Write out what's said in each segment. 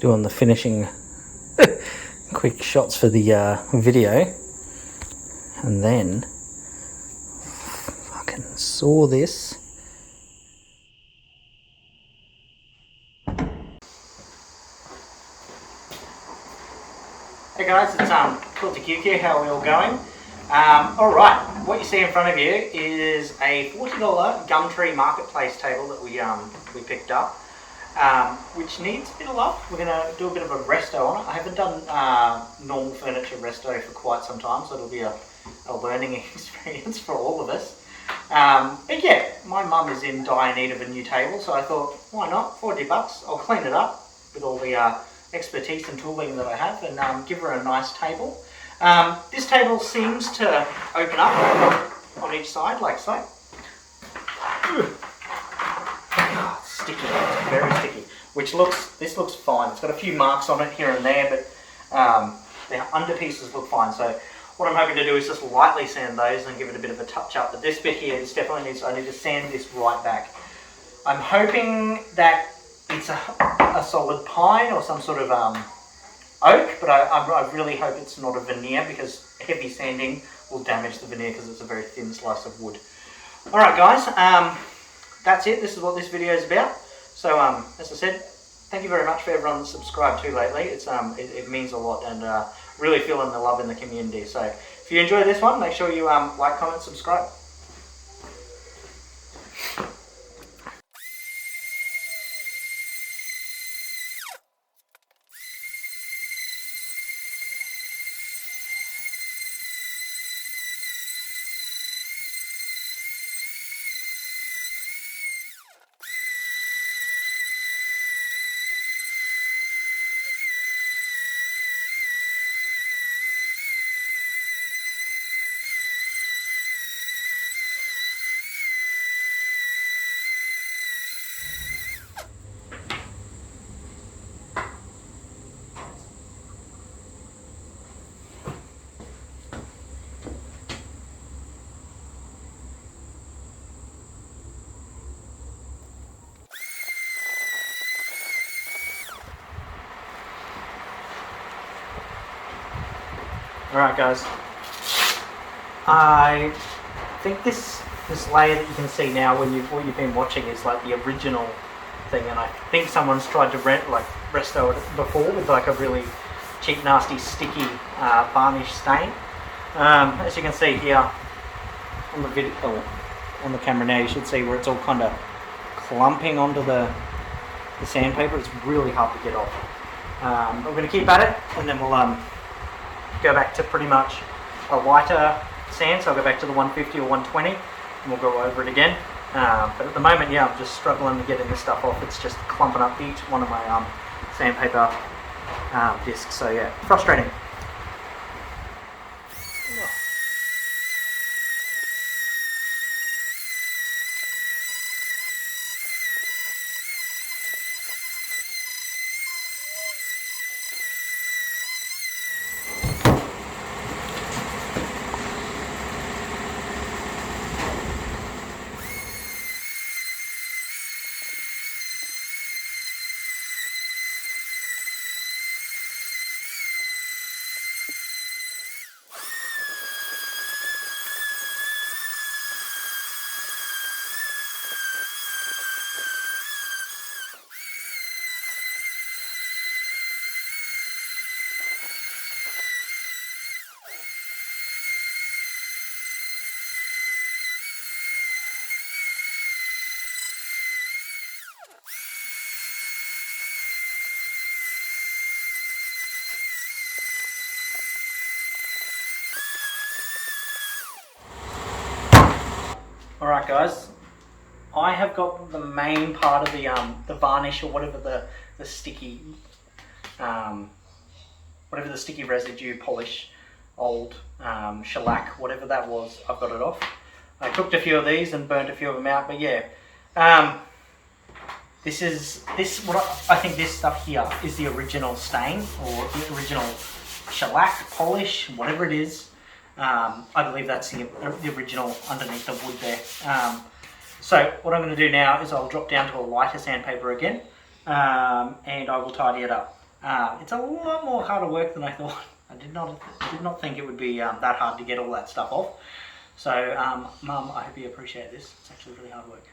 doing the finishing quick shots for the video, and then fucking saw this. Hey guys, it's QuiltyQQ. How are we all going? Alright, what you see in front of you is a $40 Gumtree Marketplace table that we picked up, which needs a bit of love. We're going to do a bit of a resto on it. I haven't done normal furniture resto for quite some time, so it'll be a learning experience for all of us. But yeah, my mum is in dire need of a new table, so I thought, why not? $40, I'll clean it up with all the expertise and tooling that I have and give her a nice table. This table seems to open up on each side like so. Oh, it's sticky, it's very sticky, this looks fine. It's got a few marks on it here and there, but the underpieces look fine. So what I'm hoping to do is just lightly sand those and give it a bit of a touch up. But this bit here is definitely I need to sand this right back. I'm hoping that it's a solid pine or some sort of oak, but I really hope it's not a veneer, because heavy sanding will damage the veneer because it's a very thin slice of wood. Alright guys, that's it. This is what this video is about. So as I said, thank you very much for everyone that's subscribed to lately. It means a lot, and really feeling the love in the community. So if you enjoy this one, make sure you like, comment, subscribe. Alright guys, I think this layer that you can see now, what you've been watching, is like the original thing, and I think someone's tried to resto it before with like a really cheap, nasty, sticky varnish stain. As you can see here on the video, on the camera now, you should see where it's all kind of clumping onto the sandpaper. It's really hard to get off. I'm going to keep at it, and then we'll go back to pretty much a lighter sand, so I'll go back to the 150 or 120 and we'll go over it again. But at the moment, yeah, I'm just struggling to getting this stuff off. It's just clumping up each one of my sandpaper discs, so yeah, frustrating. Alright guys, I have got the main part of the varnish, or whatever the sticky residue, polish, old shellac, whatever that was, I've got it off. I cooked a few of these and burnt a few of them out, but yeah, I think this stuff here is the original stain, or the original shellac, polish, whatever it is. I believe that's the original underneath the wood there. So what I'm going to do now is I'll drop down to a lighter sandpaper again, and I will tidy it up. It's a lot more harder work than I thought. I did not think it would be that hard to get all that stuff off. So, Mum, I hope you appreciate this. It's actually really hard work.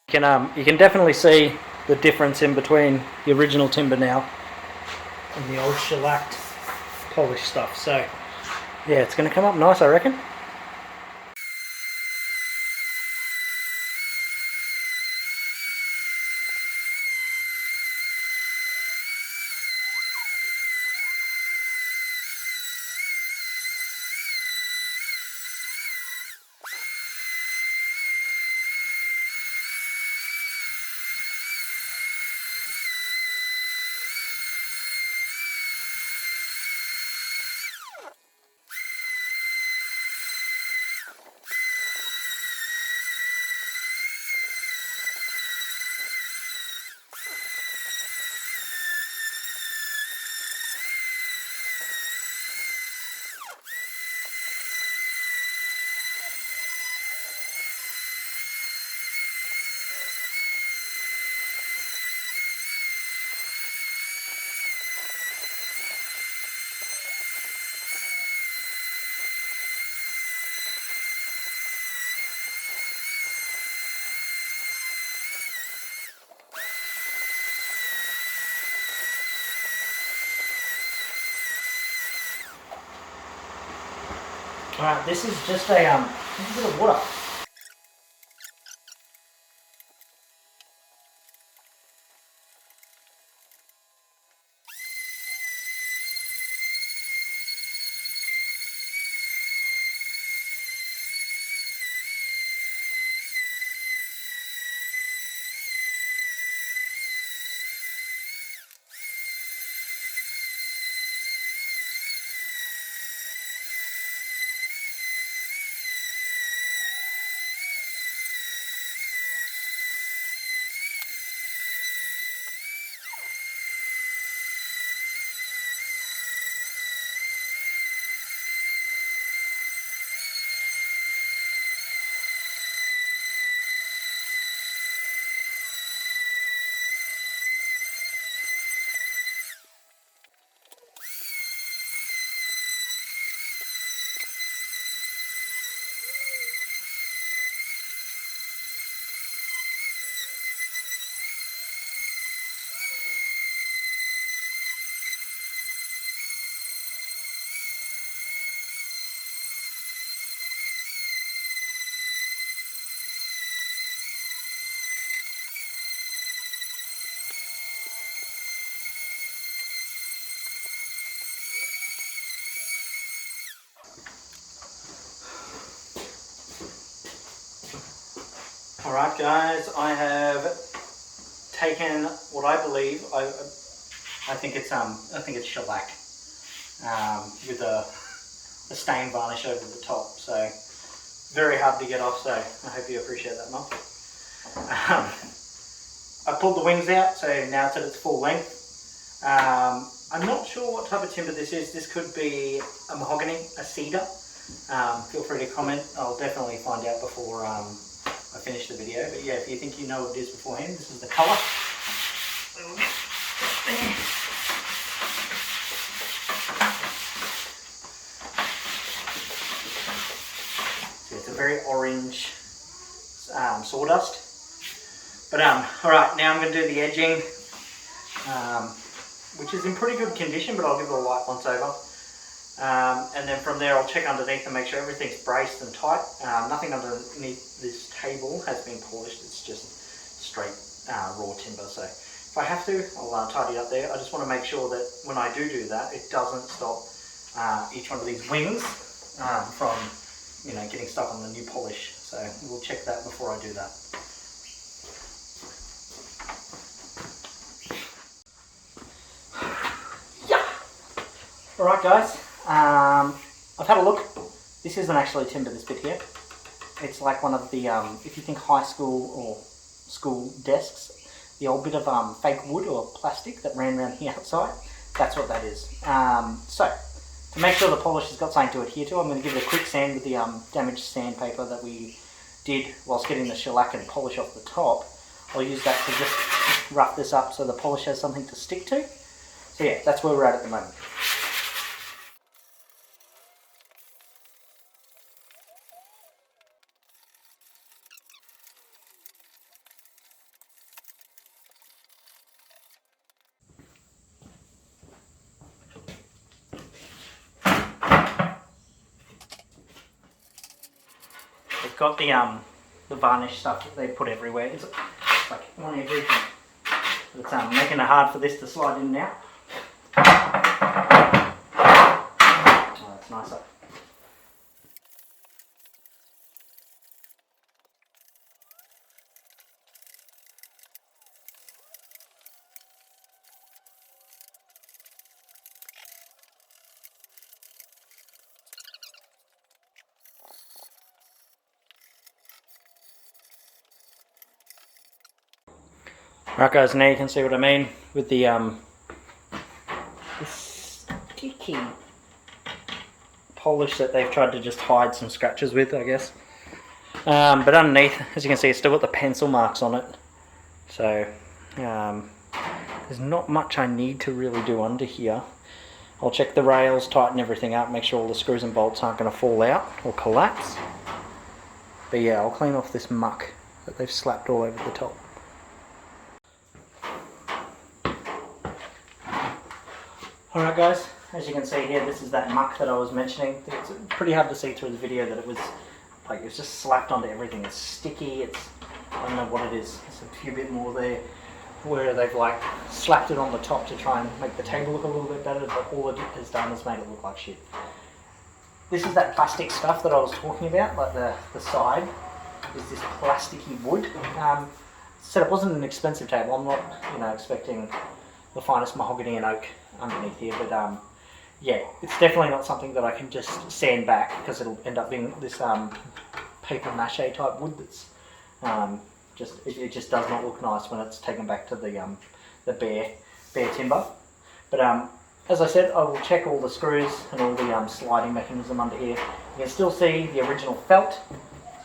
You can definitely see the difference in between the original timber now and the old shellacked polished stuff. So yeah, it's going to come up nice, I reckon. Alright, this is just a bit of water. Alright guys, I have taken what I believe, I think it's shellac with a stain varnish over the top, so very hard to get off, so I hope you appreciate that, Mum. I pulled the wings out, so now it's at its full length. I'm not sure what type of timber this is. This could be a mahogany, a cedar. Feel free to comment. I'll definitely find out before I finish the video. But yeah, if you think you know what it is beforehand, this is the colour. So it's a very orange sawdust. But alright, now I'm going to do the edging, which is in pretty good condition, but I'll give it a light once over. And then from there I'll check underneath and make sure everything's braced and tight. Nothing underneath this table has been polished, it's just straight raw timber. So if I have to, I'll tidy up there. I just want to make sure that when I do that, it doesn't stop each one of these wings from getting stuck on the new polish. So we'll check that before I do that. Alright guys, I've had a look. This isn't actually timber, this bit here. It's like one of the, if you think high school or school desks, the old bit of fake wood or plastic that ran around the outside, that's what that is. So, to make sure the polish has got something to adhere to, I'm going to give it a quick sand with the damaged sandpaper that we did whilst getting the shellac and polish off the top. I'll use that to just rough this up so the polish has something to stick to. So yeah, that's where we're at the moment. It's got the varnish stuff that they put everywhere. It's like on everything. It's making it hard for this to slide in now. Oh, that's nicer. Right guys, now you can see what I mean with the sticky polish that they've tried to just hide some scratches with, I guess. But underneath, as you can see, it's still got the pencil marks on it. So there's not much I need to really do under here. I'll check the rails, tighten everything up, make sure all the screws and bolts aren't going to fall out or collapse. But yeah, I'll clean off this muck that they've slapped all over the top. Alright guys, as you can see here, this is that muck that I was mentioning. It's pretty hard to see through the video that it was just slapped onto everything. It's sticky, I don't know what it is. There's a few bit more there where they've like slapped it on the top to try and make the table look a little bit better, but all it has done is made it look like shit. This is that plastic stuff that I was talking about, like the side is this plasticky wood. Said it wasn't an expensive table. I'm not, expecting the finest mahogany and oak underneath here, but yeah, it's definitely not something that I can just sand back because it'll end up being this paper mache type wood that's it just does not look nice when it's taken back to the bare timber. But as I said, I will check all the screws and all the sliding mechanism under here. You can still see the original felt,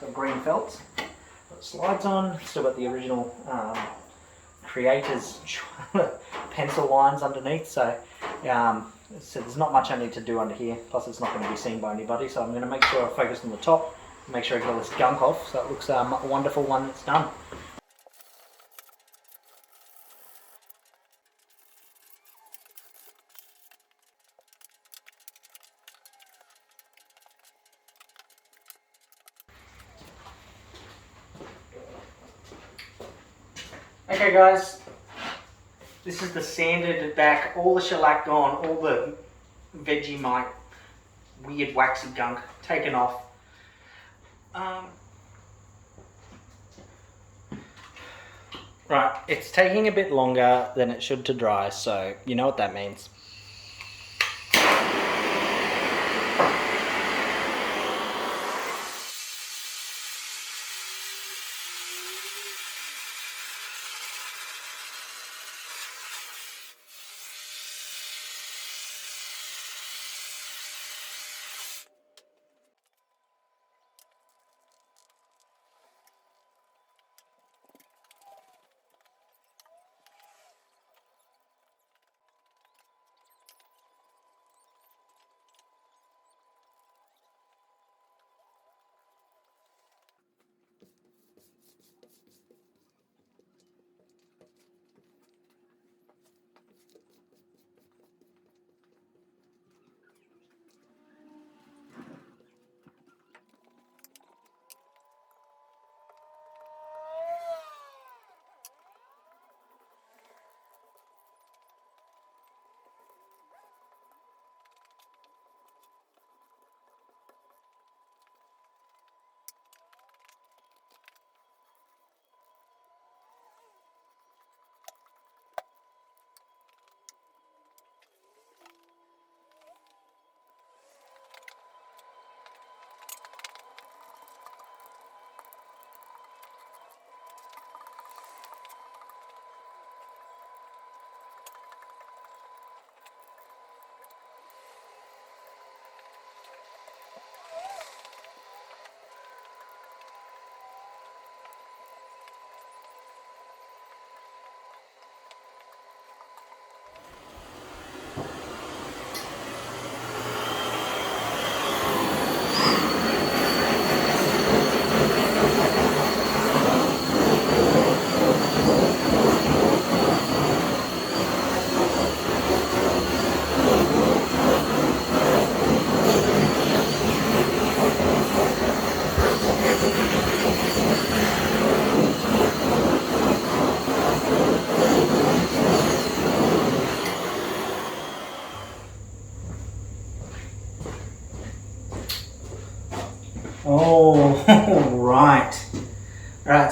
so green felt that it slides on. Still got the original creator's pencil lines underneath, so there's not much I need to do under here, plus it's not going to be seen by anybody, so I'm going to make sure I focus on the top, make sure I get all this gunk off so it looks wonderful when it's done. Okay guys, this is the sanded back, all the shellac gone, all the Vegemite, weird waxy gunk taken off. Right, it's taking a bit longer than it should to dry, so you know what that means.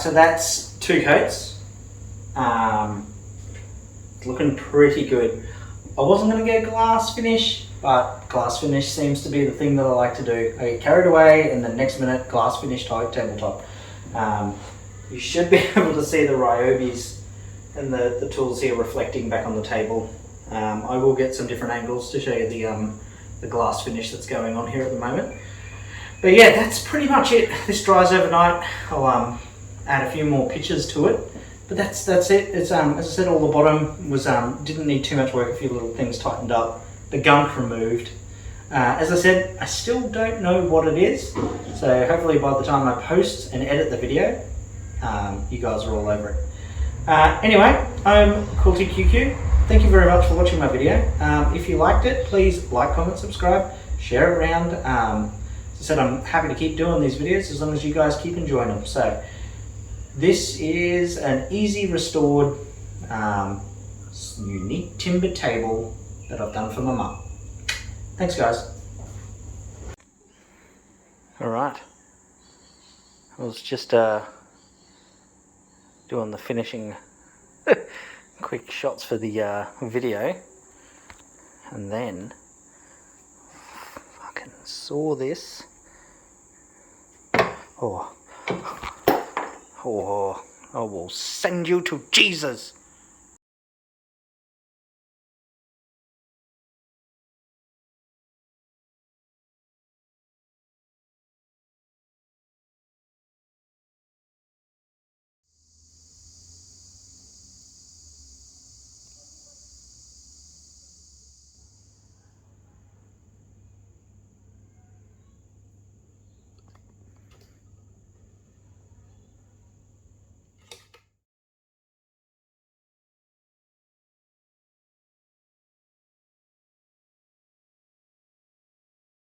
Alright, so that's 2 coats. Looking pretty good. I wasn't going to get glass finish, but glass finish seems to be the thing that I like to do. I get carried away and the next minute glass finish type tabletop. You should be able to see the Ryobis and the tools here reflecting back on the table. I will get some different angles to show you the glass finish that's going on here at the moment. But yeah, that's pretty much it. This dries overnight. I'll add a few more pictures to it. But that's it. It's as I said, all the bottom was didn't need too much work. A few little things tightened up. The gunk removed. As I said, I still don't know what it is. So hopefully by the time I post and edit the video, you guys are all over it. Anyway, I'm QuiltyQQ. Thank you very much for watching my video. If you liked it, please like, comment, subscribe, share it around. As I said, I'm happy to keep doing these videos as long as you guys keep enjoying them. So this is an easy restored unique timber table that I've done for my mum. Thanks guys. Alright, I was just doing the finishing quick shots for the video, and then fucking saw this. Oh, I will send you to Jesus.